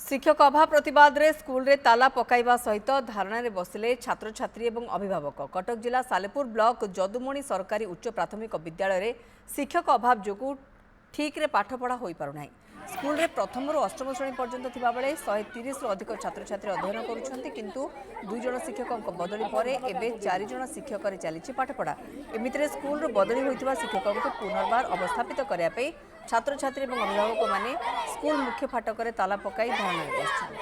शिक्षक अभाव प्रतिवाद रे स्कूल रे ताला पकाइबा सहित धारणा रे बसिले छात्र छात्री और अभिभावक। कटक जिला सालेपुर ब्लॉक जदुमणी सरकारी उच्च प्राथमिक विद्यालय रे शिक्षक अभाव जोगु ठीक रे पाठ पढ़ा होई पारु नाही। स्कूल रे प्रथम रु अष्टम श्रेणी पर्यंत थिबा बेले 130 रु अधिक छात्र छात्री अध्ययन करुछंती, किंतु 2 जण शिक्षक बदली परे एबे 4 जण शिक्षक रे चलीछि पाठ पढ़ा। एमितिरे स्कूल रो बदली होइतिबा शिक्षक को पुनर्बार अवस्थापित करिया पे छात्र छात्री और अभिभावक माने स्कूल मुख्य फाटक रे ताला पकाई धारणा रे बसिछंती।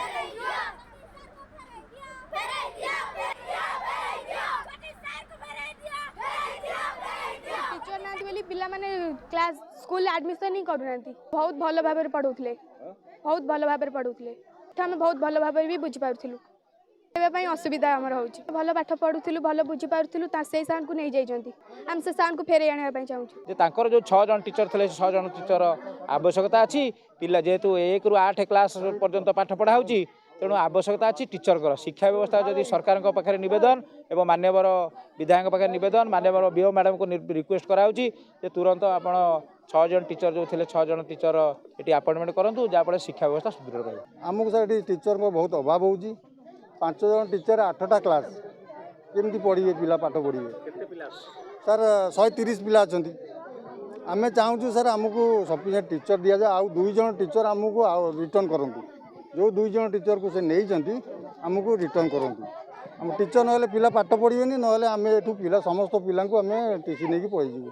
टीचर ना बोली पिला माने क्लास स्कूल एडमिशन ही करूना बहुत भल भाव में पढ़ाऊले बहुत भल भाव में पढ़ाऊले आम बहुत भल भाव भी बुझी पार्थलु असुविधा आमर हो भल पाठ पढ़ुलु भल बुझी पार्थलु से सार को नहीं जाइए आम से सार को फेरे आने चाहूँ जो 6 जन टीचर थे 6 जन टीचर आवश्यकता अच्छी पिला जेहेतु 1 रू 8 क्लास पर्यंत पाठ पढ़ा होची तेणु आवश्यकता अच्छी टीचर शिक्षा व्यवस्था जदि सरकार पाखे नवेदन एवं मान्यवर विधायक पाखे नवेदन मान्यवर बीओ मैडम को रिक्वेस्ट कराऊँगी तुरंत आप 6 जन टीचर जो थे 6 जन टीचर ये अपॉइंटमेंट करूँ जहाँफल शिक्षा व्यवस्था सुदृढ़ रही। आमको सर टीचर को बहुत अभाव हो 5 जन टीचर 8टा क्लास केमती पढ़े पिला पाठ पढ़े सर 130 पिला अच्छा आम चाहूँ सर आमको सफिशिएंट टीचर दि जाए आउ 2 जन टीचर आमको रिटर्न करूँ जो 2 जन टीचर को से नहीं आमको रिटर्न करूँ आम टीचर ना पिला पाठ पढ़े ना आम एठू पिला समस्त पिला आम टीसी नहीं पढ़ी।